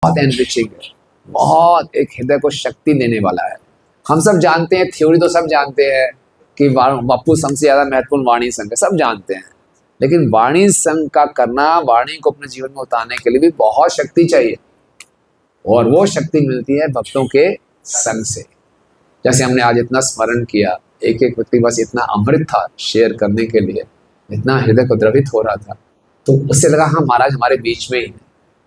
बहुत एनरिचिंग है, बहुत एक हृदय को शक्ति देने वाला है। हम सब जानते हैं, थ्योरी तो सब जानते हैं कि बापू संघ से ज्यादा महत्वपूर्ण वाणी संघ है, सब जानते हैं। लेकिन वाणी संघ का करना, वाणी को अपने जीवन में उतारने के लिए भी बहुत शक्ति चाहिए, और वो शक्ति मिलती है भक्तों के संग से। जैसे हमने आज इतना स्मरण किया, एक एक व्यक्ति बस इतना अमृत था शेयर करने के लिए, इतना हृदय को द्रवित हो रहा था, तो उससे लगा हाँ महाराज हमारे बीच में ही है,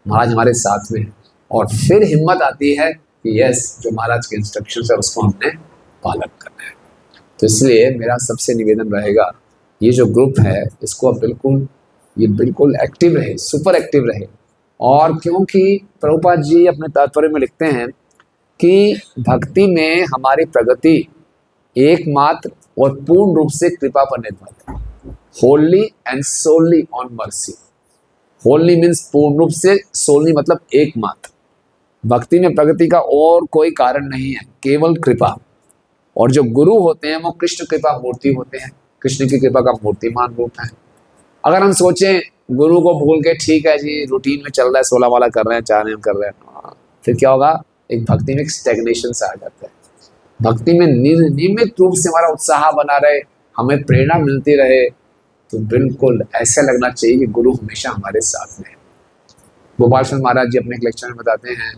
महाराज हमारे साथ में है। और फिर हिम्मत आती है कि यस, जो महाराज के इंस्ट्रक्शंस है उसको हमने पालन करना है। तो इसलिए मेरा सबसे निवेदन रहेगा, ये जो ग्रुप है इसको बिल्कुल एक्टिव रहे, सुपर एक्टिव रहे। और क्योंकि प्रभुपाद जी अपने तात्पर्य में लिखते हैं कि भक्ति में हमारी प्रगति एकमात्र और पूर्ण रूप से कृपा पर निर्भर है। Holi and solely on mercy. Holi means पूर्ण रूप से, सोलली मतलब एकमात्र। भक्ति में प्रगति का और कोई कारण नहीं है, केवल कृपा। और जो गुरु होते हैं वो कृष्ण कृपा मूर्ति होते हैं, कृष्ण की कृपा का मूर्तिमान रूप है। अगर हम सोचें गुरु को भूल के ठीक है जी रूटीन में चल रहा है, 16 वाला कर रहे हैं, 4 नियम कर रहे हैं, फिर क्या होगा, एक भक्ति में एक स्टेग्नेशन सा आ जाता है। भक्ति में नियमित रूप से हमारा उत्साह बना रहे, हमें प्रेरणा मिलती रहे, तो बिल्कुल ऐसा लगना चाहिए कि गुरु हमेशा हमारे साथ में है। गोपाल चंद महाराज जी अपने एक लेक्चर में बताते हैं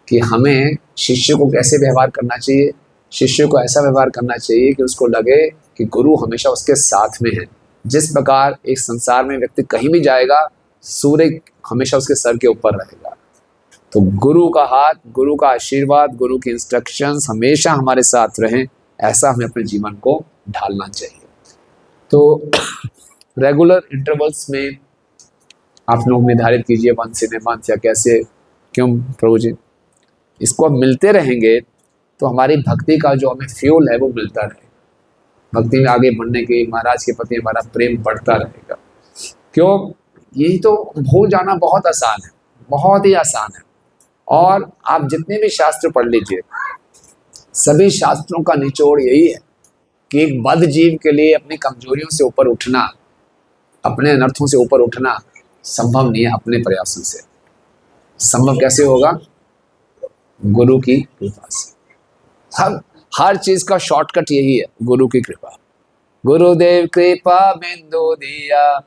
कि हमें शिष्य को कैसे व्यवहार करना चाहिए। शिष्य को ऐसा व्यवहार करना चाहिए कि उसको लगे कि गुरु हमेशा उसके साथ में है। जिस प्रकार एक संसार में व्यक्ति कहीं भी जाएगा, सूर्य हमेशा उसके सर के ऊपर रहेगा, तो गुरु का हाथ, गुरु का आशीर्वाद, गुरु की इंस्ट्रक्शंस हमेशा हमारे साथ रहें, ऐसा हमें अपने जीवन को ढालना चाहिए। तो रेगुलर इंटरवल्स में आप लोग निर्धारित कीजिए, वंस इन ए मंथ या कैसे, क्यों प्रभु जी, इसको अब मिलते रहेंगे तो हमारी भक्ति का जो हमें फ्यूल है वो मिलता रहेगा। भक्ति में आगे बढ़ने के, महाराज के प्रति हमारा प्रेम बढ़ता रहेगा। क्यों, यही तो भूल जाना बहुत आसान है, बहुत ही आसान है। और आप जितने भी शास्त्र पढ़ लीजिए, सभी शास्त्रों का निचोड़ यही है कि एक बद्ध जीव के लिए अपनी कमजोरियों से ऊपर उठना, अपने अनर्थों से ऊपर उठना संभव नहीं है अपने प्रयासों से। संभव कैसे होगा? गुरु की कृपा से। हर चीज का शॉर्टकट यही है, गुरु की कृपा। गुरुदेव कृपा बिंदु दिया,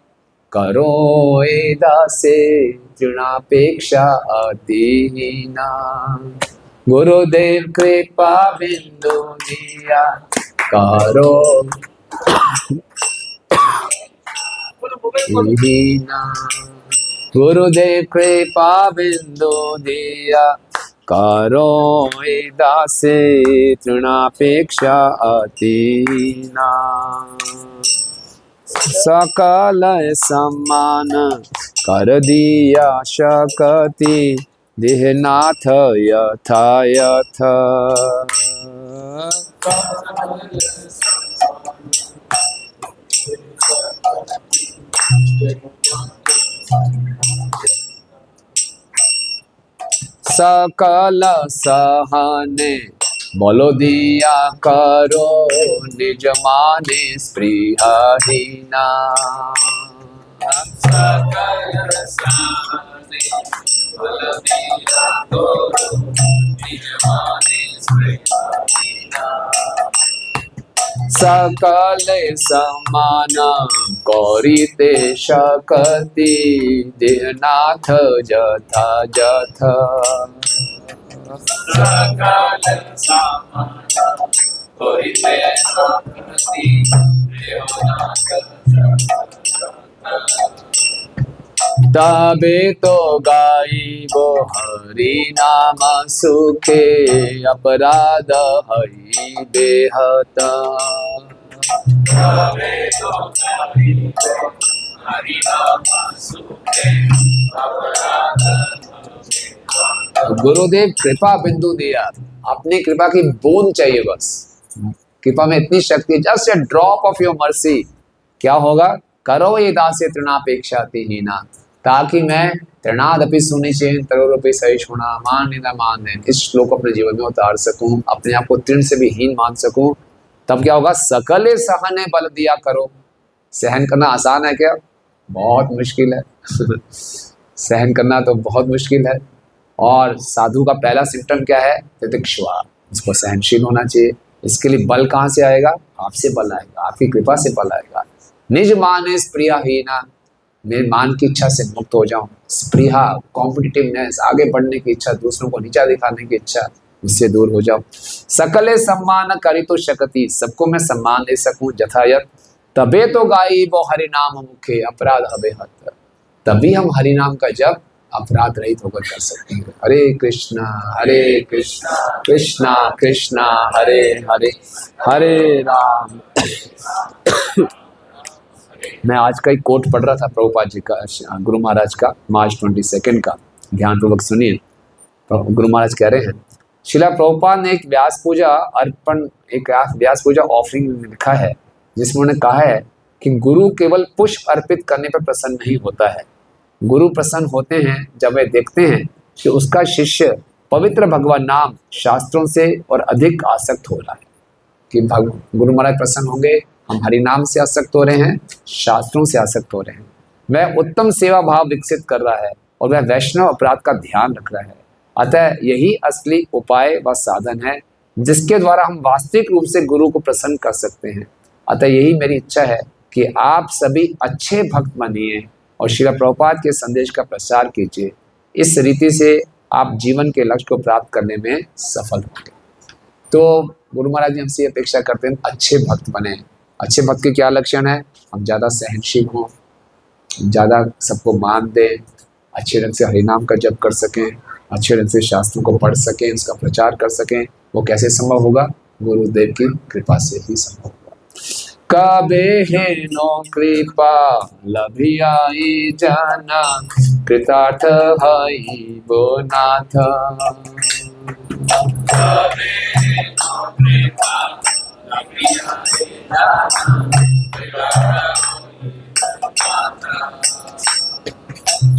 करो ए दासे तृणापेक्षा अतिहीना। गुरुदेव कृपा बिंदु दिया, करो हीना। गुरुदेव कृपा बिंदु दिया, करो ए दासे तृणापेक्षा अतिहीना। सकल सम्मान कर दिया शक्ति, देहनाथ यथा यथ। सकल सहने बोलो दिया करो, निज माने स्पृहहीना। सकल सहने बोलो दिया करो, निज माने स्पृहहीना। सकल समान करिते शक्ति, देहनाथ यथा यथ। सकल समान करिते शक्ति, देहनाथ यथा यथ। तबे तो गाइबो हरि नाम सुखे, अपराध हरि बेहत। तबे तो गाइबो हरि नाम सुखे, अपराध हरि बेहत। गुरुदेव कृपा बिंदु दिया, अपनी कृपा की बूंद चाहिए बस। कृपा में इतनी शक्ति, just a drop of your mercy. क्या होगा? करो ये दासे तृणापेक्षा अतिहीना, ताकि मैं तृणादपि सुनिचेन तरोरपि सहिष्णुना मान निंदा मान दें, इस श्लोक को अपने जीवन में उतार सकूं, अपने आप को तृण से भी हीन मान सकूं। तब क्या होगा? सकले सहने बल दिया करो। सहन करना आसान है क्या? बहुत मुश्किल है। सहन करना तो बहुत मुश्किल है। और साधु का पहला सिम्टम क्या है? तितिक्षुआ, इसको सहनशील होना चाहिए। इसके लिए बल कहाँ से आएगा? आपसे बल आएगा, आपकी कृपा से बल आएगा। निज मान स्प्रियाहीना, मेरे मान की इच्छा से मुक्त हो जाऊं। स्प्रिया, कॉम्पिटिटिवनेस, आगे बढ़ने की इच्छा, दूसरों को नीचा दिखाने की इच्छा, उससे दूर हो जाओ। सकले सम्मान करी तो शकति, सबको मैं सम्मान दे सकूं जथायत। तबे तो गाई वो हरि नाम मुखे अपराध हबे हत, तभी हम हरि नाम का जप अपराध रहित होकर कर सकते हैं। हरे कृष्णा कृष्णा कृष्णा हरे हरे, हरे राम। मैं आज का एक कोट पढ़ रहा था प्रभुपाद जी का, गुरु महाराज का, मार्च 22 का, ध्यानपूर्वक सुनिए। गुरु महाराज कह रहे हैं, शिला प्रभुपाद ने एक व्यास पूजा अर्पण, एक व्यास पूजा ऑफरिंग में लिखा है, जिसमें उन्होंने कहा है कि गुरु केवल पुष्प अर्पित करने पर प्रसन्न नहीं होता है। गुरु प्रसन्न होते हैं जब वे देखते हैं कि उसका शिष्य पवित्र भगवान नाम शास्त्रों से और अधिक आसक्त हो रहा है। कि गुरु महाराज प्रसन्न होंगे, हम हरि नाम से आसक्त हो रहे हैं, शास्त्रों से आसक्त हो रहे हैं, वह उत्तम सेवा भाव विकसित कर रहा है और वह वैष्णव अपराध का ध्यान रख रहा है। अतः यही असली उपाय व साधन है जिसके द्वारा हम वास्तविक रूप से गुरु को प्रसन्न कर सकते हैं। अतः यही मेरी इच्छा है कि आप सभी अच्छे भक्त बनिए और श्रील प्रभुपाद के संदेश का प्रचार कीजिए। इस रीति से आप जीवन के लक्ष्य को प्राप्त करने में सफल होंगे। तो गुरु महाराज जी हमसे अपेक्षा करते हैं अच्छे भक्त बने। अच्छे भक्त के क्या लक्षण है? हम ज़्यादा सहनशील हों, ज़्यादा सबको मान दें, अच्छे ढंग से हरिनाम का जप कर सकें, अच्छे ढंग से शास्त्रों को पढ़ सकें, उसका प्रचार कर सकें। वो कैसे संभव होगा? गुरुदेव की कृपा से ही संभव होगा। कबे है नो कृपा लभियाई जाना, कृतार्थ हई वो नाथ।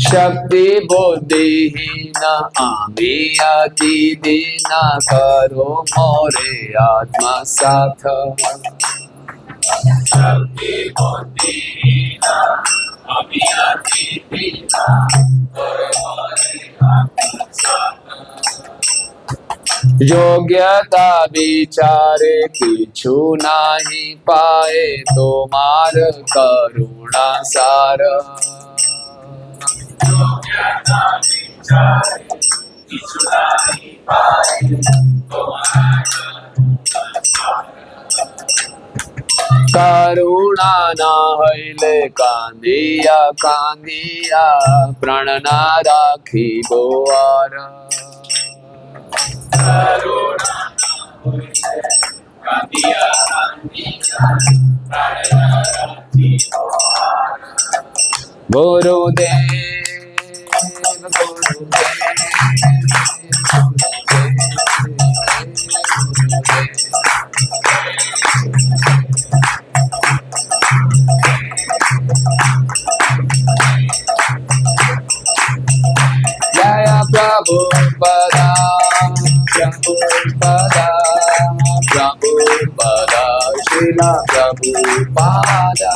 शक्ति बुद्धिहीन आमी अति दीना, करो मोरे आत्मा साथ। शक्ति बुद्धिहीन आमी अति दीना, करो मोरे आत्मा साथ। योग्यता विचारे किछु नाही पाए, तोमार करुणा सार। योग्यता विचारे किछु नाही पाए, तोमार करुणा सार। करुणा ना हईले कांदिया कांदिया, प्राण ना राखी गोवार। गुरुदेव जय प्रभुपदा प्रभुपदा प्रभुपदा श्रील प्रभुपादा।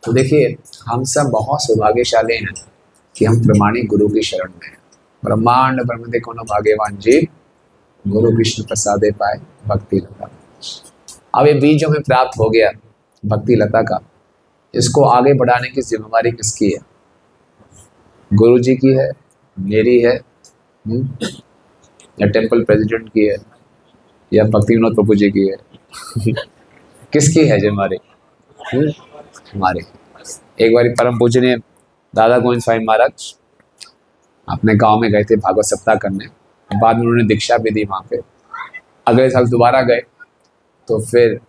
तो देखिए, हम सब बहुत सौभाग्यशाली हैं कि हम प्रमाणिक गुरु की शरण में हैं। ब्रह्मांड ब्रह्मदे कोनो भाग्यवान जीव, गुरु विष्णु प्रसादे पाए भक्ति लता। अब ये बीज हमें प्राप्त हो गया भक्ति लता का, इसको आगे बढ़ाने की जिम्मेवारी किसकी है? गुरु जी की है, मेरी है, या टेम्पल प्रेसिडेंट की है, या भक्ति विनोद प्रभु जी की है? किसकी है जिम्मेवारी? हमारे। एक बार परम पूजनीय दादा गोविंद स्वामी महाराज अपने गांव में गए थे भागवत सप्ताह करने, बाद में उन्होंने दीक्षा भी दी वहाँ पे। अगले साल दोबारा गए तो फिर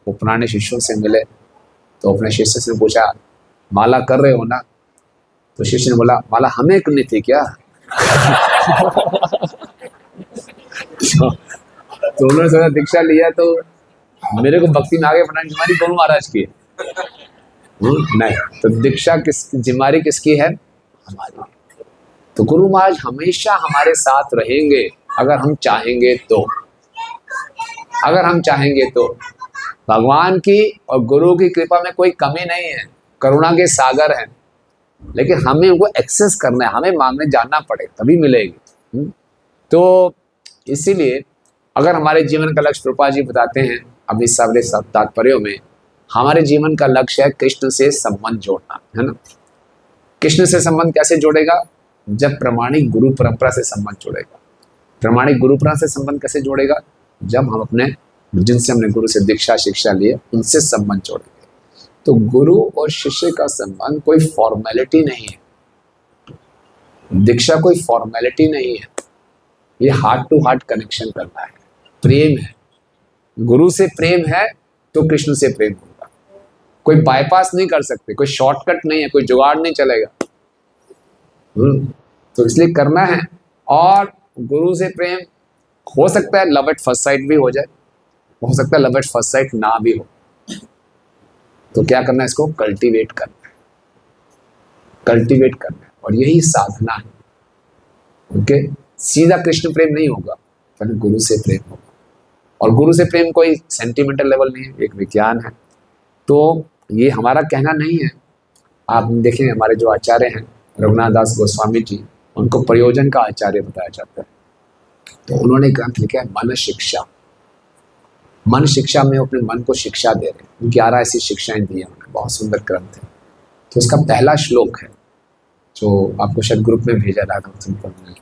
वो पुराने शिष्यों से मिले, तो अपने शिष्य से पूछा माला कर रहे हो ना? तो शिष्य ने बोला माला हमें करनी थी क्या? तो उन्होंने सोचा दीक्षा लिया तो मेरे को भक्ति में आगे बढ़ाने की जिम्मेदारी गुरु महाराज की है। नहीं, तो दीक्षा किस जिम्मेदारी किसकी है? हमारी। तो गुरु महाराज हमेशा हमारे साथ रहेंगे अगर हम चाहेंगे तो। अगर हम चाहेंगे तो। भगवान की और गुरु की कृपा में कोई कमी नहीं है, करुणा के सागर हैं, लेकिन हमें उनको एक्सेस करना है, हमें मांगने जाना पड़े तभी मिलेगी। तो इसीलिए अगर हमारे जीवन का लक्ष्य, प्रभुपाद जी बताते हैं अभी सारे तात्पर्यों में, हमारे जीवन का लक्ष्य है कृष्ण से संबंध जोड़ना, है ना। कृष्ण से संबंध कैसे जोड़ेगा? जब प्रमाणिक गुरु परंपरा से संबंध जोड़ेगा। प्रमाणिक गुरु परंपरा से संबंध कैसे जोड़ेगा? जब हम अपने, जिनसे हमने गुरु से दीक्षा शिक्षा लिए, उनसे संबंध जोड़ेंगे। तो गुरु और शिष्य का संबंध कोई फॉर्मेलिटी नहीं है, दीक्षा कोई फॉर्मेलिटी नहीं है, ये हार्ट टू हार्ट कनेक्शन करना है, प्रेम है। गुरु से प्रेम है तो कृष्ण से प्रेम होगा। कोई बाईपास नहीं कर सकते, कोई शॉर्टकट नहीं है, कोई जुगाड़ नहीं चलेगा। तो इसलिए करना है। और गुरु से प्रेम हो सकता है लव एट फर्स्ट साइट भी हो जाए, हो सकता है लव एट फर्स्ट साइट ना भी हो। तो क्या करना है? इसको कल्टीवेट करना है, कल्टीवेट करना है, और यही साधना है। ओके, सीधा कृष्ण प्रेम नहीं होगा, पहले गुरु से प्रेम होगा। और गुरु से प्रेम कोई सेंटिमेंटल लेवल नहीं है, एक विज्ञान है। तो ये हमारा कहना नहीं है। आप देखें हमारे जो आचार्य हैं रघुनाथ दास गोस्वामी जी, उनको प्रयोजन का आचार्य बताया जाता है। तो उन्होंने ग्रंथ लिखा है मन शिक्षा। मन शिक्षा में अपने मन को शिक्षा दे रहे हैं, 11 ऐसी शिक्षाएं दी हैं उन्होंने, बहुत सुंदर ग्रंथ है। तो इसका पहला श्लोक है जो आपको शायद ग्रुप में भेजा रहा था सिंपल में।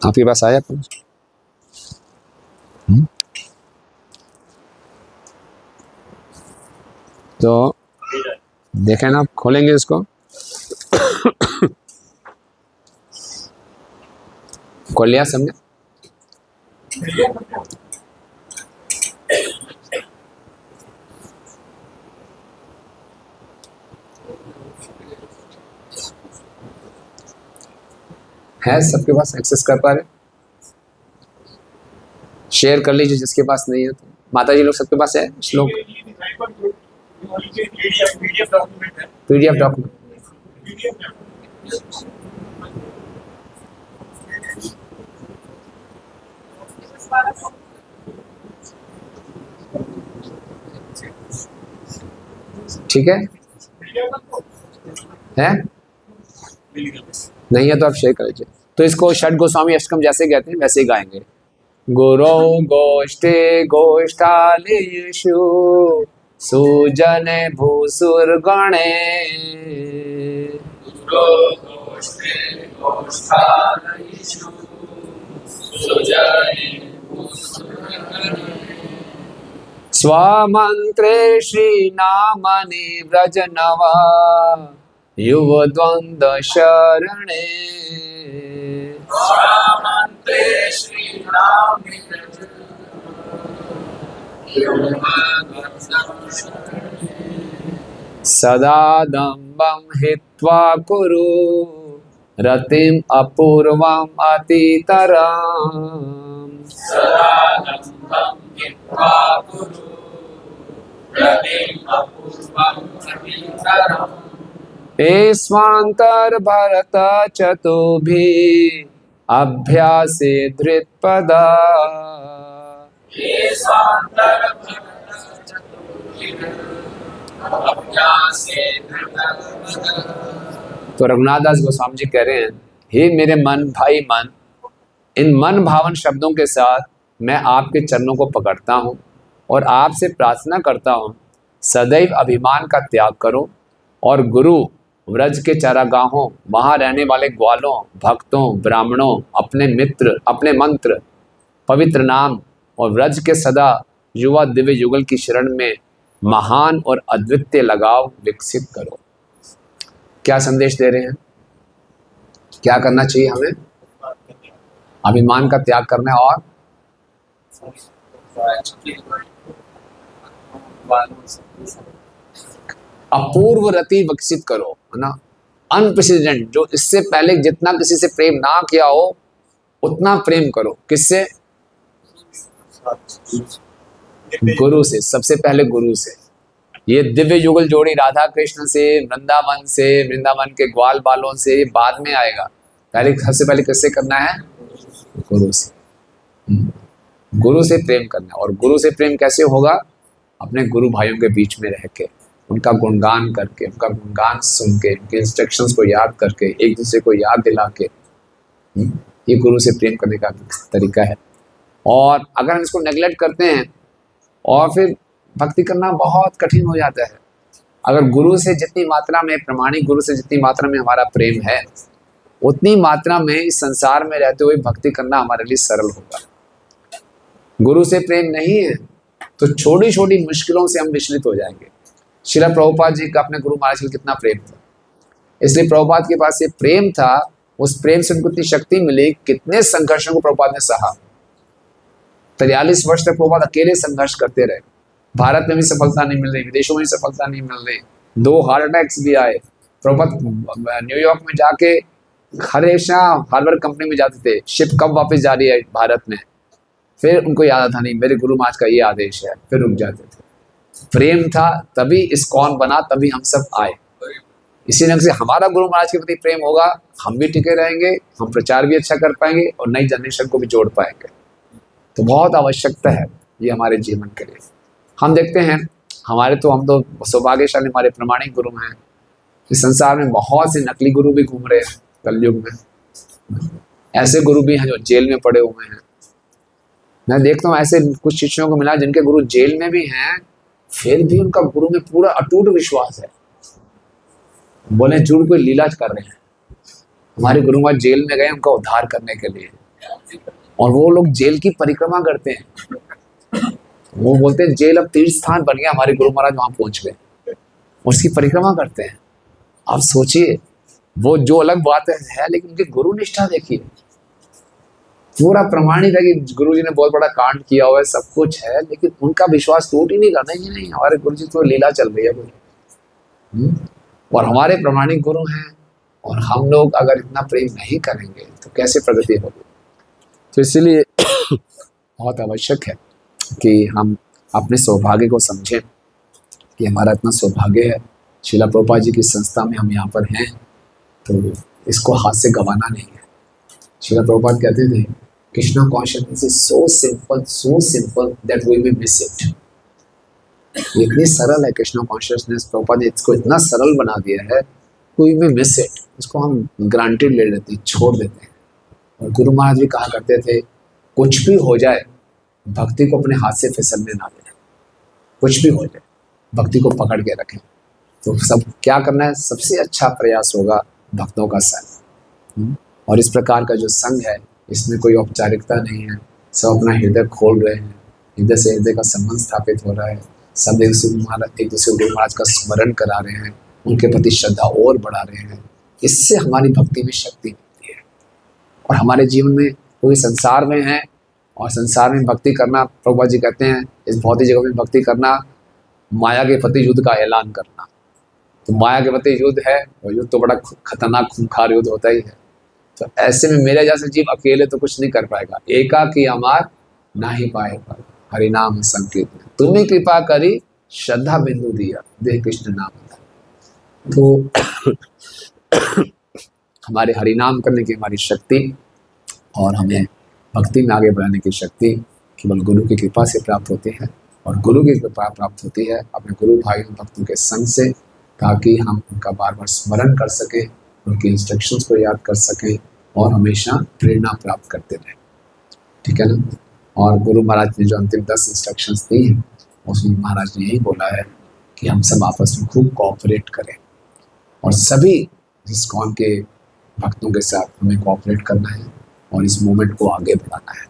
आपके पास आया कुछ? तो देखें ना, आप खोलेंगे इसको, खोल लिया समझे? है सबके पास? एक्सेस कर पा रहे? शेयर कर लीजिए जिसके पास नहीं है। तो माता जी लोग सबके पास है श्लोक? PDF document. ठीक है, नहीं है तो आप शेयर कर लीजिए। तो इसको षट गोस्वामी अष्टकम जैसे कहते हैं वैसे ही गाएंगे। गुरो गोष्ठे गोष्ठालीषु सुजन भूसुर गणे, स्वमंत्रे श्रीनामनि व्रजनवा युवद्वंद्व शरणे। सदा दम्भं हित्वा कुरु रतिम् अपूर्वम् अतितराम्। स्वांतर्भरत चतुभिः अभ्यासे धृतपदा। तो रघुनाथ दास गोस्वामी जी कह रहे हैं, हे मेरे मन भाई मन, इन मन भावन शब्दों के साथ मैं आपके चरणों को पकड़ता हूँ और आपसे प्रार्थना करता हूँ, सदैव अभिमान का त्याग करो और गुरु व्रज के चारागाहों, वहाँ रहने वाले ग्वालों, भक्तों, ब्राह्मणों, अपने मित्र, अपने मंत्र, पवित्र नाम और व्रज के सदा युवा दिव्य युगल की शरण में महान और अद्वितीय लगाव विकसित करो। क्या संदेश दे रहे हैं? क्या करना चाहिए हमें? अभिमान का त्याग करना है और अपूर्व रति विकसित करो, है ना। अनप्रेसिडेंट, जो इससे पहले जितना किसी से प्रेम ना किया हो उतना प्रेम करो। किससे? गुरु से, सबसे पहले गुरु से। ये दिव्य युगल जोड़ी राधा कृष्ण से, वृंदावन के ग्वाल बालों से बाद में आएगा। पहले सबसे पहले किससे करना है? गुरु से। गुरु से प्रेम करना। और गुरु से प्रेम कैसे होगा? अपने गुरु भाइयों के बीच में रह के, उनका गुणगान करके, उनका गुणगान सुन के, उनके इंस्ट्रक्शंस को याद करके, एक दूसरे को याद दिला के, ये गुरु से प्रेम करने का तरीका है। और अगर हम इसको नेगलेक्ट करते हैं और फिर भक्ति करना बहुत कठिन हो जाता है। अगर गुरु से जितनी मात्रा में, प्रामाणिक गुरु से जितनी मात्रा में हमारा प्रेम है, उतनी मात्रा में इस संसार में रहते हुए भक्ति करना हमारे लिए सरल होगा। गुरु से प्रेम नहीं है तो छोटी छोटी मुश्किलों से हम विचलित हो जाएंगे। श्रील प्रभुपाद जी का अपने गुरु महाराज के कितना प्रेम था, इसलिए प्रभुपाद के पास ये प्रेम था, उस प्रेम से उनको इतनी शक्ति मिली। कितने संघर्षों को प्रभुपाद ने सहा। 43 वर्ष तक प्रभुपाद अकेले संघर्ष करते रहे। भारत में भी सफलता नहीं मिल रही, विदेशों में भी सफलता नहीं मिल रही, 2 हार्ट अटैक्स भी आए। प्रभुपाद न्यूयॉर्क में जाके हमेशा हार्वर्ड कंपनी में जाते थे, शिप कब वापस जा रही है भारत में। फिर उनको याद आता नहीं, मेरे गुरु महाराज का ये आदेश है, फिर रुक जाते थे। प्रेम था तभी इस्कॉन बना, तभी हम सब आए। इसी ढंग से हमारा गुरु महाराज के प्रति प्रेम होगा, हम भी टिके रहेंगे, हम प्रचार भी अच्छा कर पाएंगे और नई जनरेशन को भी जोड़ पाएंगे। तो बहुत आवश्यकता है ये हमारे जीवन के लिए। हम देखते हैं हम तो सौभाग्यशाली, हमारे प्रामाणिक गुरु हैं। इस संसार में बहुत से नकली गुरु भी घूम रहे हैं कलयुग में। ऐसे गुरु भी हैं जो जेल में पड़े हुए हैं। मैं देखता हूँ ऐसे कुछ शिष्यों को मिला जिनके गुरु जेल में भी हैं, फिर भी उनका गुरु में पूरा अटूट विश्वास है। बोले झूठ कोई लीला कर रहे हैं। हमारे गुरु महाराज जेल में गए उनका उद्धार करने के लिए, और वो लोग जेल की परिक्रमा करते हैं। वो बोलते हैं जेल अब तीर्थ स्थान बन गया, हमारे गुरु महाराज वहां पहुंच गए, उसकी परिक्रमा करते हैं। आप सोचिए, वो जो अलग बात है, लेकिन उनकी गुरु निष्ठा देखिए, पूरा प्रमाणित है कि गुरु जी ने बहुत बड़ा कांड किया हुआ है, सब कुछ है, लेकिन उनका विश्वास टूट ही नहीं करना ही नहीं। हमारे गुरु जी तो लीला चल रही है कोई, और हमारे प्रमाणिक गुरु हैं, और हम लोग अगर इतना प्रेम नहीं करेंगे तो कैसे प्रगति होगी। तो इसलिए बहुत आवश्यक है कि हम अपने सौभाग्य को समझें कि हमारा इतना सौभाग्य है, श्रील प्रभुपाद जी की संस्था में हम यहाँ पर हैं, तो इसको हाथ से गंवाना नहीं है। श्रील प्रभुपाद कहते थे, Krishna consciousness is so simple that we may miss it. इतनी सरल है कृष्णा कॉन्शियसनेस, प्रभुपाद ने इसको इतना सरल बना दिया है, वी मे मिस इट, इसको हम ग्रांटेड ले लेते हैं, छोड़ देते हैं। और गुरु महाराज भी कहा करते थे, कुछ भी हो जाए भक्ति को अपने हाथ से फिसलने ना दें। कुछ भी हो जाए भक्ति को पकड़ के रखें। तो सब क्या करना है, सबसे अच्छा प्रयास होगा भक्तों का संग। और इस प्रकार का जो संग है, इसमें कोई औपचारिकता नहीं है, सब अपना हृदय खोल रहे हैं, हृदय से हृदय का संबंध स्थापित हो रहा है, सब एक दूसरे गुरु महाराज का स्मरण करा रहे हैं, उनके प्रति श्रद्धा और बढ़ा रहे हैं। इससे हमारी भक्ति में शक्ति मिलती है। और हमारे जीवन में कोई संसार में है, और संसार में भक्ति करना, प्रभुपाद जी कहते हैं, इस भौतिक जगत में भक्ति करना माया के प्रति युद्ध का ऐलान करना। तो माया के प्रति युद्ध है, और युद्ध तो बड़ा खतरनाक खूंखार युद्ध होता ही है। तो ऐसे में मेरे जैसे जीव अकेले तो कुछ नहीं कर पाएगा। एकाकी अमार ना ही पाएगा, हरिनाम संकीर्तन, तुम्हें कृपा करी श्रद्धा बिंदु दिया, देह कृष्ण नाम। तो हमारे हरिनाम करने की हमारी शक्ति और हमें भक्ति में आगे बढ़ाने की शक्ति केवल गुरु की कृपा से प्राप्त होती है। और गुरु की कृपा प्राप्त होती है अपने गुरु भाइयों भक्तों के संग से, ताकि हम उनका बार बार स्मरण कर सकें, उनकी इंस्ट्रक्शंस को याद कर सकें और हमेशा प्रेरणा प्राप्त करते रहें। ठीक है ना। और गुरु महाराज ने जो अंतिम 10 इंस्ट्रक्शंस दी हैं, उसमें महाराज ने यही बोला है कि हम सब आपस में खूब कोऑपरेट करें, और सभी इस्कॉन के भक्तों के साथ हमें कोऑपरेट करना है और इस मूवमेंट को आगे बढ़ाना है।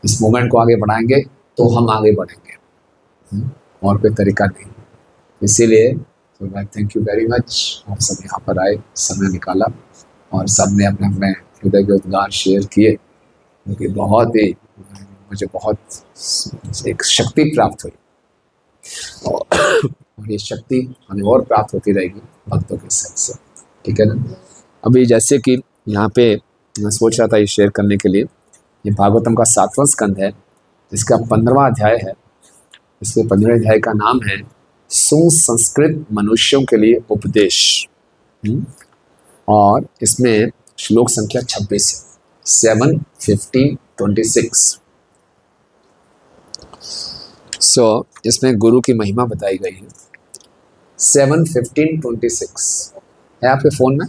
इस मूवमेंट को आगे बढ़ाएंगे तो हम आगे बढ़ेंगे, और कोई तरीका नहीं। इसीलिए तो मैं थैंक यू वेरी मच, आप सब यहाँ पर आए, समय निकाला, और सब ने अपने अपने हृदय के उद्गार शेयर किए, क्योंकि बहुत ही मुझे बहुत एक शक्ति प्राप्त हुई, और ये शक्ति हमें और प्राप्त होती रहेगी भक्तों के संग से। ठीक है ना। अभी जैसे कि यहाँ पे मैं सोच रहा था ये शेयर करने के लिए, ये भागवतम का 7वां स्कंद है, जिसका 15वां अध्याय है। इसके 15वें अध्याय का नाम है सुसंस्कृत मनुष्यों के लिए उपदेश। और इसमें श्लोक संख्या 26 है, 7, 15, 26। इसमें गुरु की महिमा बताई गई है। 7, 15, 26 है आपके फोन में।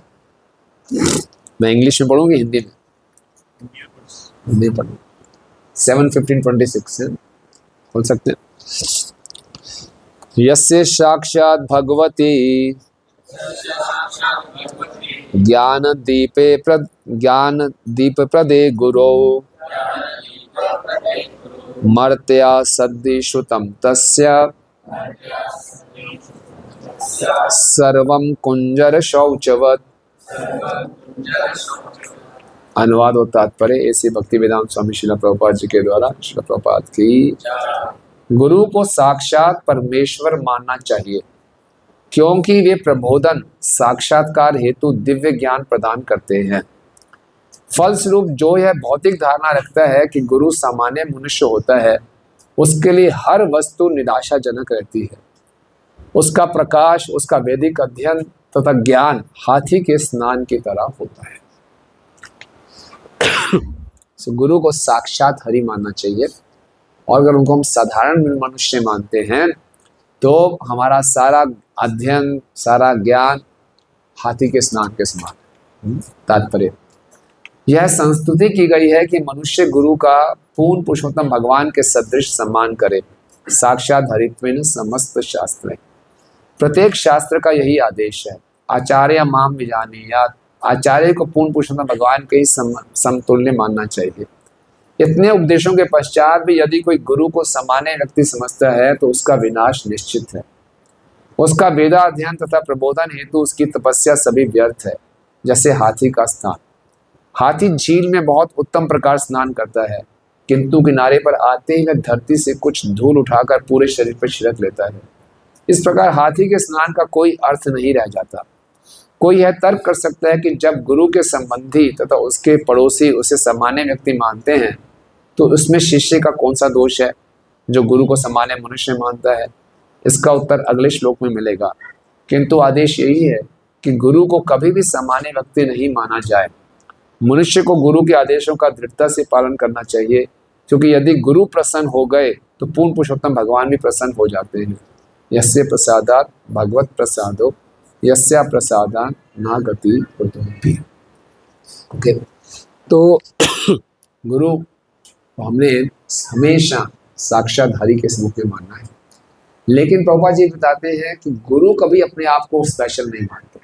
मैं इंग्लिश में पढ़ूंगी हिंदी में? हिंदी में पढ़ूँ। 7, 15, 26 है, बोल सकते हैं। यस्य साक्षात् भगवती ज्ञान दीप प्रदे गुरो मर्त्या सद्धि श्रुतम तस्य सर्वं कुंजर शौचवत्। अनुवाद और तात्पर्य ऐसे भक्ति वेदांत स्वामी श्रील प्रभुपाद जी के द्वारा। श्रील प्रभुपाद की गुरु को साक्षात परमेश्वर मानना चाहिए, क्योंकि वे प्रबोधन साक्षात्कार हेतु दिव्य ज्ञान प्रदान करते हैं। फलस्वरूप जो यह भौतिक धारणा रखता है कि गुरु सामान्य मनुष्य होता है, उसके लिए हर वस्तु निराशाजनक रहती है। उसका प्रकाश, उसका वैदिक अध्ययन तथा ज्ञान हाथी के स्नान की तरह होता है। गुरु को साक्षात हरि मानना चाहिए, और अगर उनको हम साधारण मनुष्य मानते हैं तो हमारा सारा अध्ययन, सारा ज्ञान हाथी के स्नान के समान। तात्पर्य यह संस्तुति की गई है कि मनुष्य गुरु का पूर्ण पुरुषोत्तम भगवान के सदृश सम्मान करे। साक्षात हरित्वेन समस्त शास्त्र, प्रत्येक शास्त्र का यही आदेश है। आचार्य माम विजानीयात्, आचार्य को पूर्ण पुरुषोत्तम भगवान के ही समतुल्य मानना चाहिए। इतने उपदेशों के पश्चात भी यदि कोई गुरु को सामान्य व्यक्ति समझता है तो उसका विनाश निश्चित है। उसका वेदाध्ययन तथा प्रबोधन हेतु उसकी तपस्या सभी व्यर्थ है। जैसे हाथी का स्नान, हाथी झील में बहुत उत्तम प्रकार स्नान करता है, किंतु किनारे पर आते ही वह धरती से कुछ धूल उठाकर पूरे शरीर पर छिड़क लेता है। इस प्रकार हाथी के स्नान का कोई अर्थ नहीं रह जाता। कोई यह तर्क कर सकता है कि जब गुरु के संबंधी तथा उसके पड़ोसी उसे सामान्य व्यक्ति मानते हैं तो उसमें शिष्य का कौन सा दोष है जो गुरु को सामान्य मनुष्य मानता है। इसका उत्तर अगले श्लोक में मिलेगा। किंतु आदेश यही है कि गुरु को कभी भी सामान्य व्यक्ति नहीं माना जाए। मनुष्य को गुरु के आदेशों का दृढ़ता से पालन करना चाहिए, क्योंकि यदि गुरु प्रसन्न हो गए तो पूर्ण पुरुषोत्तम भगवान भी प्रसन्न हो जाते हैं। यस्य प्रसादात् भगवत प्रसादो यस्या प्रसादात् न गति कुतोऽपि। ओके, तो गुरु को हमने हमेशा साक्षात हरि के स्वरूप में मानना है। लेकिन प्रभुपाद जी बताते हैं कि गुरु कभी अपने आप को स्पेशल नहीं मानते।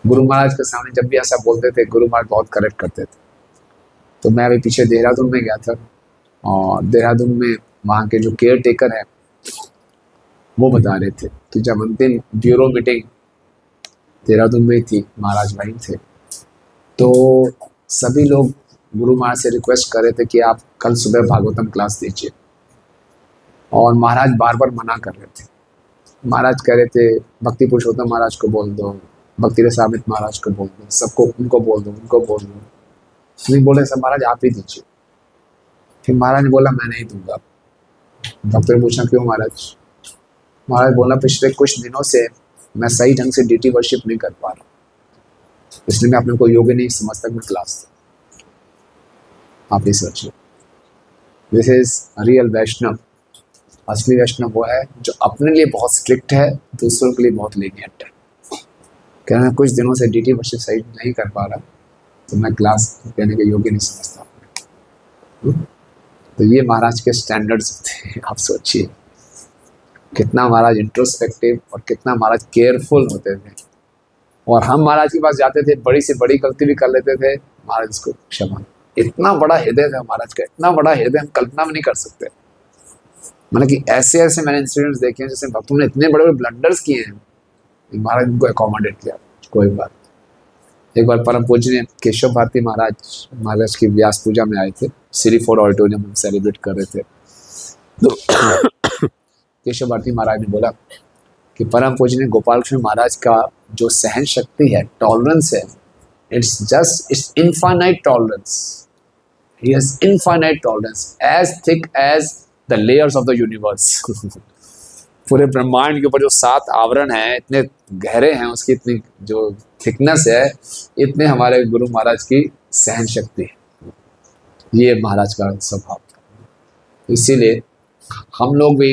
गुरु महाराज के सामने जब भी ऐसा बोलते थे, गुरु महाराज बहुत करेक्ट करते थे। तो मैं अभी पीछे देहरादून में गया था, और देहरादून में वहाँ के जो केयर टेकर है वो बता रहे थे कि जब अंतिम ब्यूरो मीटिंग देहरादून में थी, महाराज वहीं थे, तो सभी लोग गुरु महाराज से रिक्वेस्ट कर रहे थे कि आप कल सुबह भागवतम क्लास दीजिए, और महाराज बार बार मना कर रहे थे। महाराज कह रहे थे भक्ति पुरुषोत्तम महाराज को बोल दो, भक्ति रसामृत महाराज को बोल दो, सबको उनको बोल दो, उनको बोल दो। नहीं बोले सब महाराज आप ही दीजिए। फिर महाराज ने बोला मैं नहीं दूंगा। डॉक्टर ने पूछा क्यों महाराज? महाराज बोला पिछले कुछ दिनों से मैं सही ढंग से डीटी वर्शिप नहीं कर पा रहा, इसलिए मैं अपने को योग्य नहीं समझता मैं क्लास दूं। आप ही सोचिए, दिस इज रियल वैष्णव। असली वैष्णव वो है जो अपने लिए बहुत स्ट्रिक्ट है, दूसरों के लिए बहुत लीनियंट है। क्या मैं कुछ दिनों से डीटी वर्शिप सही नहीं कर पा रहा तो मैं क्लास देने के योग्य नहीं समझता। तो ये महाराज के स्टैंडर्ड्स होते हैं। आप सोचिए कितना महाराज इंट्रोस्पेक्टिव और कितना महाराज केयरफुल होते थे। और हम महाराज के पास जाते थे, बड़ी से बड़ी गलती भी कर लेते थे, महाराज इसको क्षमा। इतना बड़ा हृदय था महाराज का, इतना बड़ा हृदय हम कल्पना भी नहीं कर सकते। मतलब कि ऐसे ऐसे मैंने इंसिडेंट्स देखे हैं जैसे भक्तों ने इतने बड़े बड़े ब्लंडर्स किए हैं, महाराज उनको अकोमोडेट किया। कोई बात। एक बार परम पूज्य केशव भारती महाराज की व्यास पूजा में आए थे, सिरी फोर्ड ऑडिटोरियम में सेलिब्रेट कर रहे थे। तो केशव भारती महाराज ने बोला कि परम पूज्य गोपाल कृष्ण महाराज का जो सहन शक्ति है, टॉलरेंस है, it's infinite tolerance. He has infinite tolerance, as thick as the layers of the universe. पूरे ब्रह्मांड के ऊपर जो 7 आवरण हैं, इतने गहरे हैं, उसकी इतनी जो थिकनेस है, इतने हमारे गुरु महाराज की सहन शक्ति है। ये महाराज का स्वभाव था। इसीलिए हम लोग भी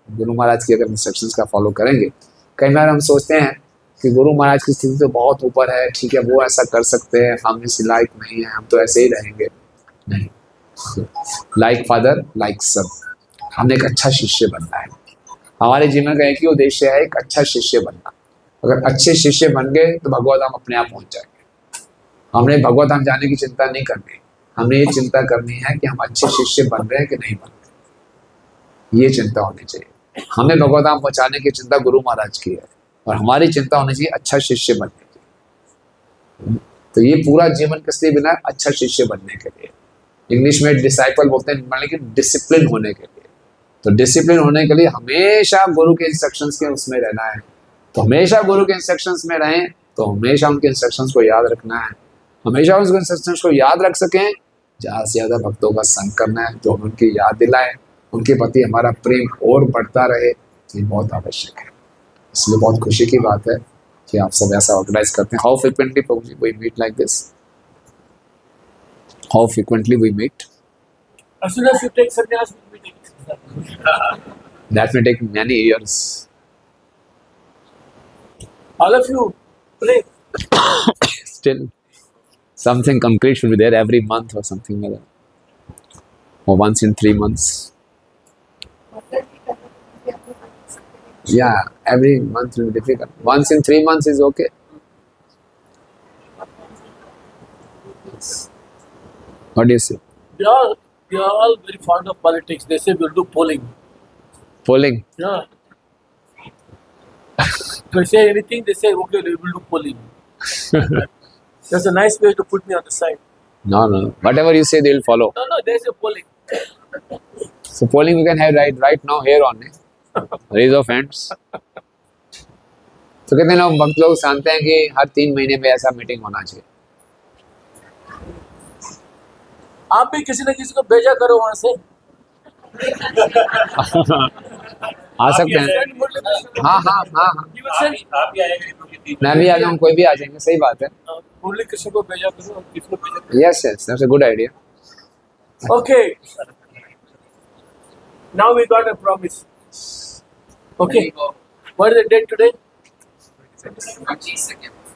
गुरु महाराज की अगर इंस्ट्रक्शंस का फॉलो करेंगे, कई बार हम सोचते हैं कि गुरु महाराज की स्थिति तो बहुत ऊपर है, ठीक है वो ऐसा कर सकते हैं, हम इस लायक नहीं है, हम तो ऐसे ही रहेंगे। नहीं, लाइक फादर लाइक सन, हमें एक अच्छा शिष्य बनना है। हमारे जीवन का एक ही उद्देश्य है, एक अच्छा शिष्य बनना। अगर अच्छे शिष्य बन गए तो भगवत धाम अपने आप पहुंच जाएंगे। हमने भगवत धाम जाने की चिंता नहीं करनी, हमने ये चिंता करनी है कि हम अच्छे शिष्य बन रहे हैं कि नहीं बन रहे, ये चिंता होनी चाहिए। हमें भगवत धाम पहुंचाने की चिंता गुरु महाराज की है, और हमारी चिंता होनी चाहिए अच्छा शिष्य बनने की। तो ये पूरा जीवन किस लिए बिना, अच्छा शिष्य बनने के लिए। इंग्लिश में डिसाइपल बोलते हैं, मान लीजिए डिसिप्लिन होने के लिए। तो डिसिप्लिन होने के लिए हमेशा गुरु के इंस्ट्रक्शंस के उसमें रहना है। तो हमेशा गुरु के इंस्ट्रक्शंस में रहें, तो हमेशा उनके इंस्ट्रक्शंस को याद रखना है, हमेशा उनके इंस्ट्रक्शंस को याद रख सकें। ज़्यादा से ज़्यादा भक्तों का संग करना है, जो उनकी याद दिलाए, उनके प्रति हमारा प्रेम और बढ़ता रहे, ये बहुत आवश्यक है। इसलिए बहुत खुशी की बात है कि आप सब ऐसा ऑर्गेनाइज करते हैं। How frequently we meet like this? How frequently we meet? As soon as you take sannyas, we'll be taking sannyas. That may take many years. All of you pray. Still, something concrete should be there every month or something like that, or once in 3 months. Yeah, every month will be difficult. Once in 3 months is okay. What do you say? We are all very fond of politics. They say we'll do polling. Polling? Yeah. If I say anything, they say, okay, we will do polling. That's a nice way to put me on the side. No. Whatever you say, they will follow. No, there's a polling. So polling we can have right now here on. Raise of hands. तो कितने लोग भक्त लोग जानते हैं कि हर 3 महीने में ऐसा मीटिंग होना चाहिए? आप भी किसी न किसी को भेजा करो वहां से। आ सकते हैं। हाँ। मैं भी आ जाऊँ, कोई भी आ जाएंगे, सही बात है। मुरली कृष्ण को भेजा करो, किसको भेजा करो। Yes, that's a good idea. Okay. Now we got a promise. Okay. What is the date today?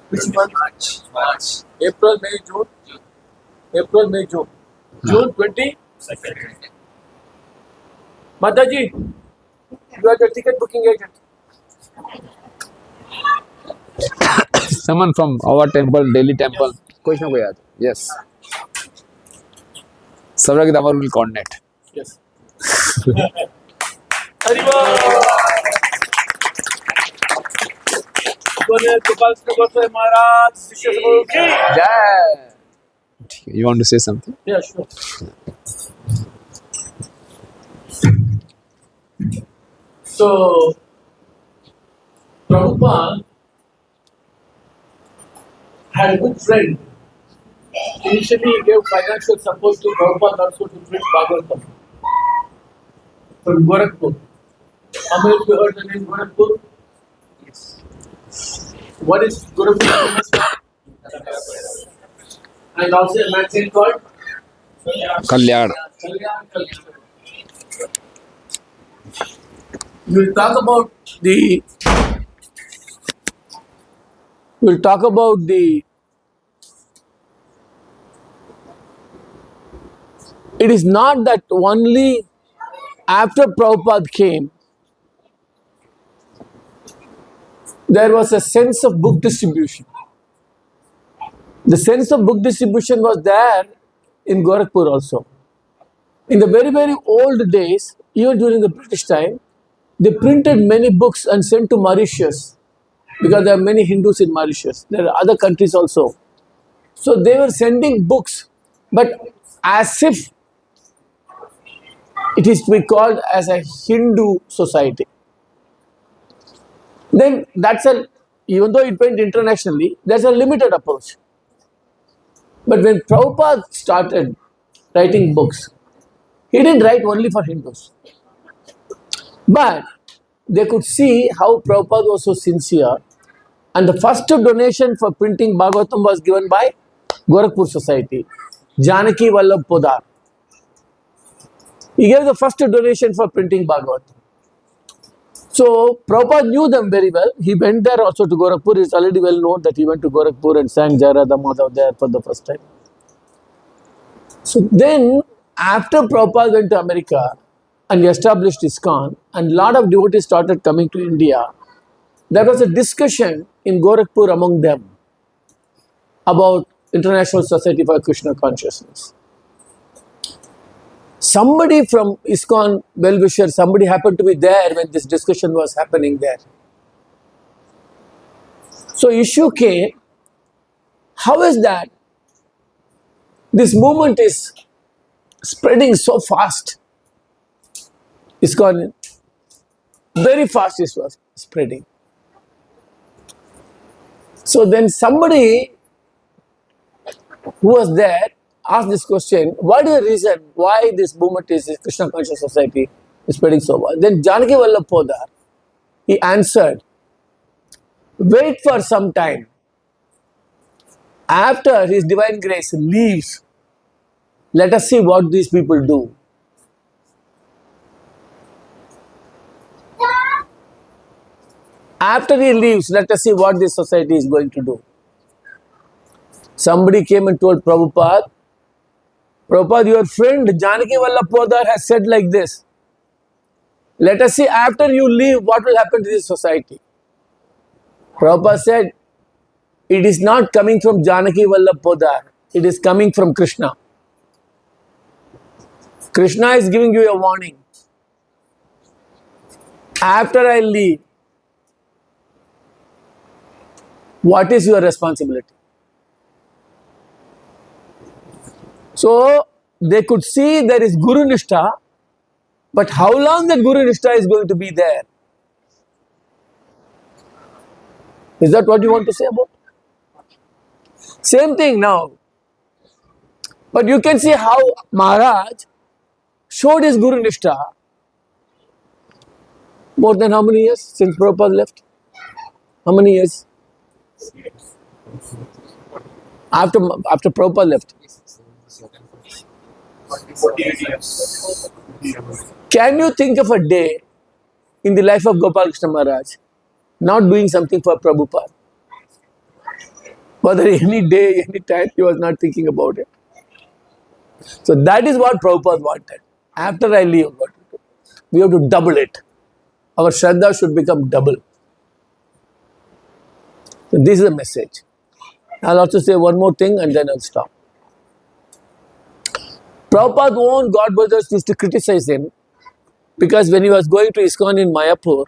Which month? March. April, May, June. April, May, June. June 22nd. Mataji, you are the ticket booking agent. Someone from our temple, Delhi temple. कोई ना कोई आता. Yes. Savrag Damar will coordinate. Yes. Haribo. बोले गोपाल कृष्ण गोसाई महाराज शिष्य समूह की जय. You want to say something? Yeah, sure. So, Prabhupada had a good friend. Initially, he gave financial support to Prabhupada also to print Bhagavatam from Gorakhpur. How many of you heard the name Gorakhpur? What is Gorakhpur famous for? And also a magazine called Kalyan. We'll talk about the it is not that only after Prabhupada came there was a sense of book distribution. The sense of book distribution was there in Gorakhpur also. In the very, very old days, even during the British time, they printed many books and sent to Mauritius because there are many Hindus in Mauritius. There are other countries also. So they were sending books, but as if it is to be called as a Hindu society. Then even though it went internationally, there's a limited approach. But when Prabhupada started writing books, he didn't write only for Hindus. But they could see how Prabhupada was so sincere. And the first donation for printing Bhagavatam was given by Gorakhpur Society, Janaki Vallabh Podar. He gave the first donation for printing Bhagavatam. So Prabhupada knew them very well. He went there also to Gorakhpur. It's already well known that he went to Gorakhpur and sang Jai Radha Madhav there for the first time. So then, after Prabhupada went to America and established ISKCON, and a lot of devotees started coming to India, there was a discussion in Gorakhpur among them about International Society for Krishna Consciousness. Somebody from ISKCON well-wisher, somebody happened to be there when this discussion was happening there. So issue came, how is that this movement is spreading so fast? ISKCON, very fast it was spreading. So then somebody who was there asked this question, what is the reason why this movement is Krishna Conscious Society is spreading so fast? Then Janaki Vallabh Podar, he answered, wait for some time. After His Divine Grace leaves, let us see what these people do. After he leaves, let us see what this society is going to do. Somebody came and told Prabhupada, Prabhupada, your friend Janaki Vallabh Podar has said like this. Let us see after you leave what will happen to this society. Prabhupada said, it is not coming from Janaki Vallabh Podar. It is coming from Krishna. Krishna is giving you a warning. After I leave, what is your responsibility? So they could see there is Guru Nishtha, but how long that Guru Nishtha is going to be there? Is that what you want to say about? Same thing now. But you can see how Maharaj showed his Guru Nishtha more than how many years since Prabhupada left? How many years? After Prabhupada left. 48 years. Can you think of a day in the life of Gopal Krishna Maharaj not doing something for Prabhupada? Whether any day, any time, he was not thinking about it. So that is what Prabhupada wanted. After I leave, what to do? We have to double it. Our Shraddha should become double. So this is the message. I'll also say one more thing and then I'll stop. Prabhupada's own God brothers used to criticize him because when he was going to ISKCON in Mayapur,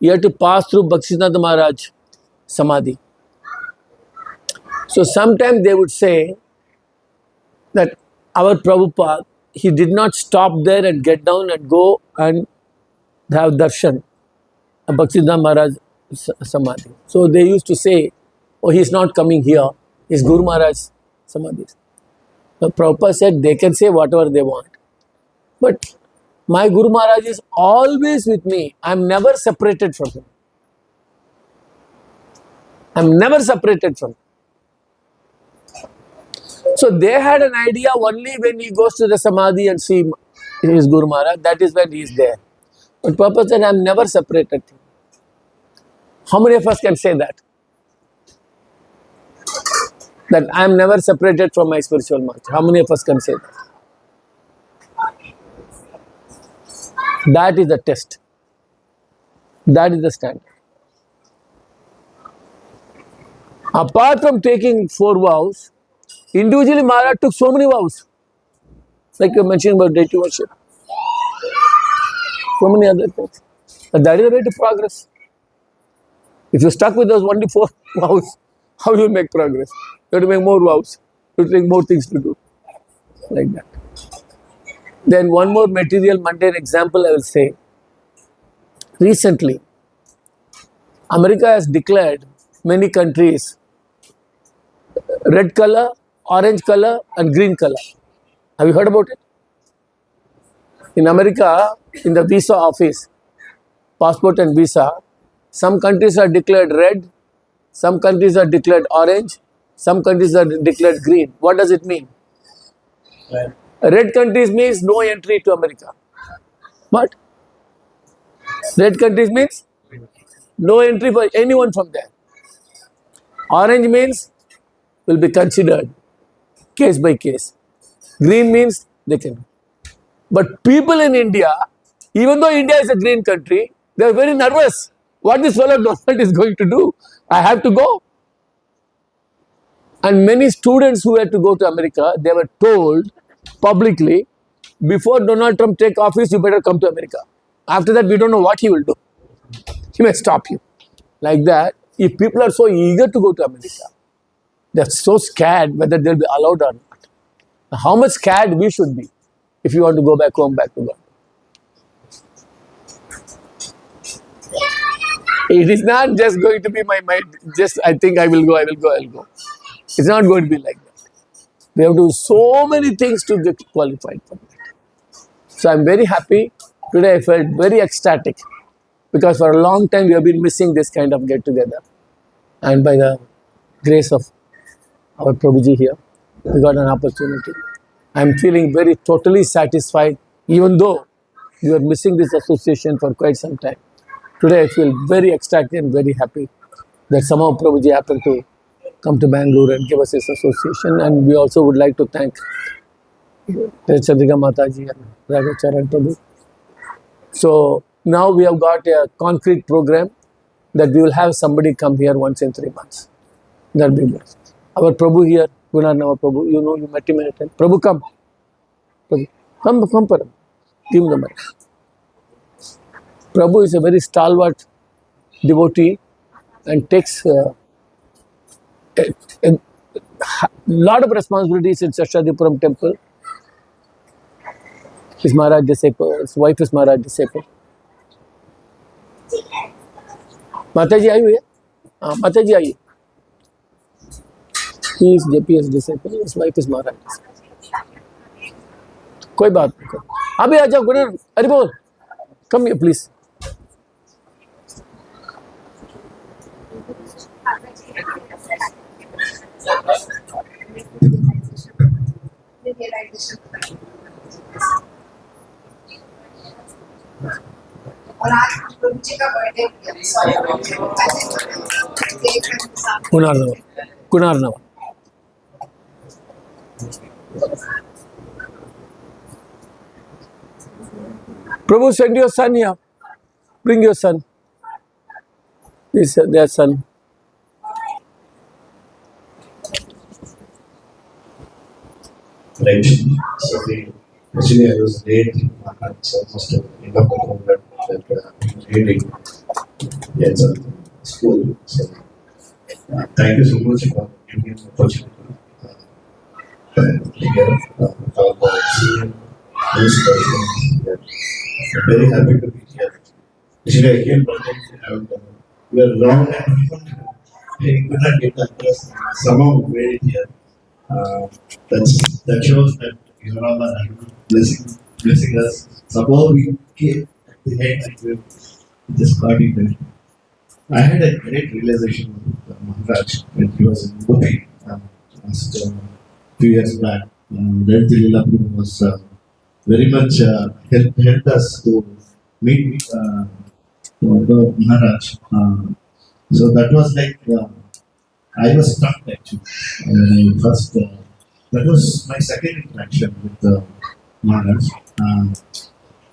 he had to pass through Bhaktisiddhanta Maharaj Samadhi. So sometimes they would say that our Prabhupada, he did not stop there and get down and go and have darshan of Bhaktisiddhanta Maharaj Samadhi. So they used to say, oh, he is not coming here, his Guru Maharaj Samadhi. So Prabhupada said they can say whatever they want. But my Guru Maharaj is always with me. I am never separated from him. I am never separated from him. So they had an idea only when he goes to the Samadhi and see his Guru Maharaj, that is when he is there. But Prabhupada said, I am never separated. How many of us can say that? That I am never separated from my spiritual master. How many of us can say that? That is the test. That is the standard. Apart from taking 4 vows, individually Maharaj took so many vows. Like you mentioned about deity worship. So many other things. But that is the way to progress. If you're stuck with those only 4 vows, how will you make progress? You have to make more vows. You have to take more things to do. Like that. Then one more material mundane example I will say. Recently, America has declared many countries red color, orange color and green color. Have you heard about it? In America, in the visa office, passport and visa, some countries are declared red, some countries are declared orange, some countries are declared green. What does it mean? Right. Red countries means no entry to America. What? Red countries means no entry for anyone from there. Orange means will be considered case by case. Green means they can. But people in India, even though India is a green country, they are very nervous. What this fellow Donald is going to do? I have to go. And many students who had to go to America, they were told publicly, before Donald Trump take office, you better come to America. After that, we don't know what he will do. He may stop you. Like that, if people are so eager to go to America, they're so scared whether they'll be allowed or not. How much scared we should be if you want to go back home, back to God. It is not just going to be my mind, just I think I will go. It's not going to be like that. We have to do so many things to get qualified for that. So I'm very happy. Today I felt very ecstatic because for a long time we have been missing this kind of get together. And by the grace of our Prabhuji here, we got an opportunity. I'm feeling very totally satisfied, even though we were missing this association for quite some time. Today I feel very ecstatic and very happy that somehow Prabhuji happened to come to Bangalore and give us this association. And we also would like to thank Chandrika Mataji and Raghacharan Prabhu. So now we have got a concrete program that we will have somebody come here once in 3 months. That will be good. Our Prabhu here, Gunarnava Prabhu, you know, you met him many times. Prabhu, come. Prabhu, come, Param. Give him the mic. Prabhu is a very stalwart devotee and takes a lot of responsibilities in Sashadipuram temple. His Maharaj disciple, his wife is Maharaj disciple. Mataji, are you here? Mataji, are you? He is JP's disciple, his wife is Maharaj disciple. कोई बात नहीं. अभी आ जाओ गुणर, अरे बोल, come here please. और आज प्रभुजी का birthday Kunarnava. Prabhu, send your son here. Bring your son. This is their son. Right. So actually I was late. It's almost end of the program that reading. Yeah, it's a school. So thank you so much for giving me the opportunity. Here, talk about seeing this person. I'm very happy to be here. Actually, I came from we are long and I could not get that person. Somehow made it here. That shows that you are all blessing us. Somehow we came at the end and we just got it there. I had a great realization with Maharaj when he was in Mumbai last few years back. Red Lila Prabhu was very much helped us to meet the Maharaj. So that was like I was stuck actually. When I first that was my second interaction with Maharaj,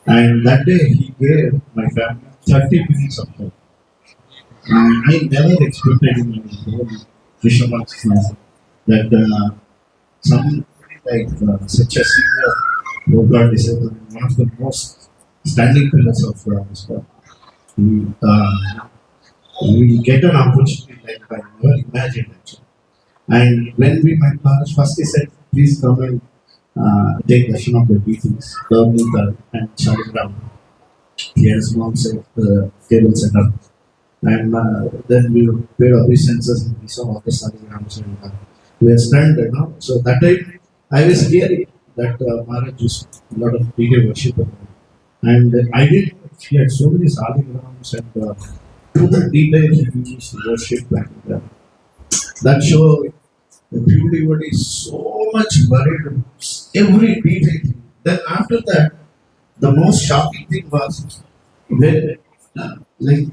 and that day he gave my family 30 minutes of time. I never expected in my whole Vishwanath that something like such a senior Lord disciple, one of the most standing pillars of Vishwanath, we get an opportunity like I never imagined actually. And when we met Maharaj, first he said, please come and take darshan of the deities, Gavnita and Shaligram. He had a small table set up. And then we paid obeisances and we saw all the Shaligrams and we were stunned, you know. So that time I was hearing that Maharaj used a lot of bigger worship. And I didn't he had so many saligrams and to the details he used to worship and that show the pure devotee is so much worried about every detail. Then after that, the most shocking thing was when, like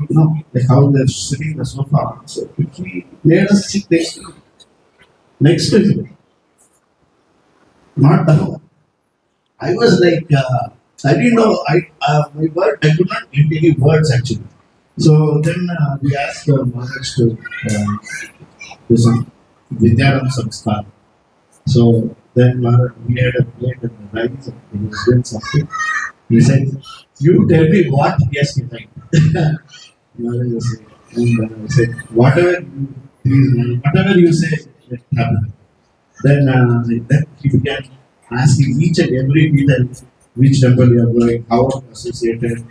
how they're sitting in the sofa. So he made us sit next to him, not down. I was like, I didn't know. My word, I could not get any words actually. So then we asked Maharaj to do some Vidyaram Samskar. So then we had a plate and the rice and he was doing something. He said, "You tell me what yes you like." Maharaj was saying, and I said, whatever you say, let happen." Then he began asking each and every detail, which temple you are going, how associated.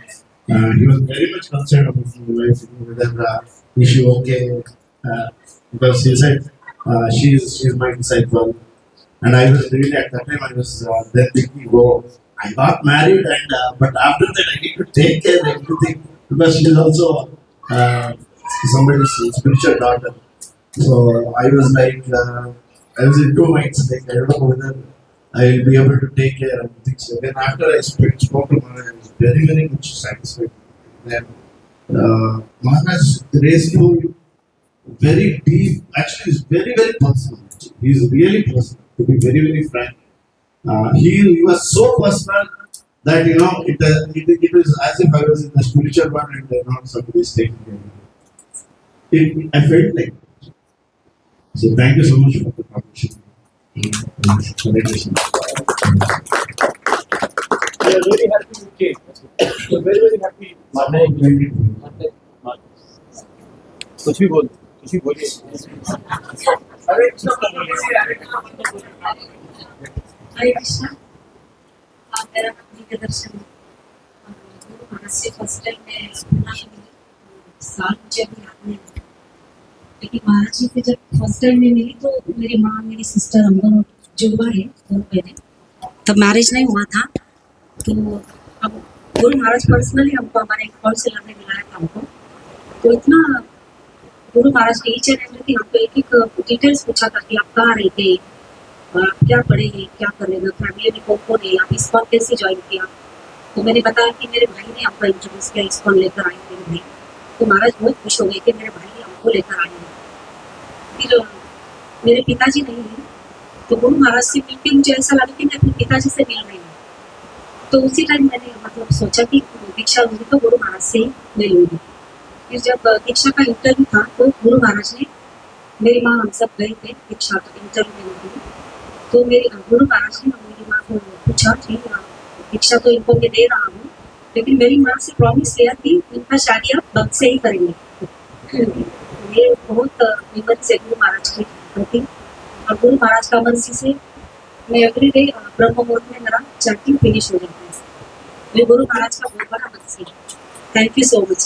He was very much concerned about my wife, whether is she okay, because he said she's my disciple, and I was really at that time I was then thinking, oh, I got married, and but after that I need to take care of everything because she's also uh, somebody's spiritual daughter. So I was like, I was in two minds. Like I don't know whether I will be able to take care of things. So then after I spoke to Maharaj, I was very very much satisfied. Then Maharaj is graceful, very deep. Actually, he's very very personal. He's really personal. To be very very frank, he was so personal that it was as if I was in the spiritual one and somebody is taking care of me. I felt like. So thank you so much for the partnership. Hare Krishna. We are very happy with cake. We are very very happy. कुछ भी बोलिए. हरे कृष्णा मेरा नाम नीता दर्शन गुरु महाराज से first time मैं सुना ही मिली साल मुझे अभी याद नहीं लेकिन महाराज जी से जब फर्स्ट टाइम मैं मिली तो मेरी माँ मेरी सिस्टर हम दोनों जुड़वा है दोनों बहने तब मैरिज नहीं हुआ था तो अब गुरु महाराज पर्सनली हमको हमारे एक होलसेलर ने मिलाया था हमको तो इतना गुरु महाराज ने ईच एंड एवरीथिंग हमको एक एक डिटेल्स पूछा था कि आप कहाँ रहते हैं आप क्या पढ़े हैं क्या कर रहे हैं फैमिली में कौन कौन है आप इस्कॉन कैसे ज्वाइन किया तो मैंने बताया कि मेरे भाई ने हमको इंट्रोड्यूस किया इस्कॉन लेकर आए मेरे भाई तो महाराज बहुत खुश हो गए कि मेरे भाई हमको लेकर आए हैं फिर मेरे पिताजी नहीं है तो गुरु महाराज से मिलकर मुझे ऐसा लगा कि मैं अपने पिताजी से मिल रही हूँ तो उसी टाइम मैंने मतलब सोचा कि दीक्षा लूँगी तो गुरु महाराज से मैं लूँगी फिर जब दीक्षा का इंटरव्यू था तो गुरु महाराज ने मेरी माँ हम सब गए थे दीक्षा का इंटरव्यू देने के लिए तो मेरी गुरु महाराज ने मेरी माँ को पूछा कि दीक्षा तो इनको मैं दे रहा हूँ लेकिन मेरी माँ से प्रॉमिस लिया कि इनका शादी आप भक्त से ही करेंगे ये बहुत मेमोरीज है गुरु महाराज के प्रति और गुरु महाराज का मर्जी से मैं एवरी डे ब्रह्म मुहूर्त में मेरा चैंटिंग फिनिश हो जाता है ये गुरु महाराज का बहुत बड़ा मर्जी है थैंक यू सो मच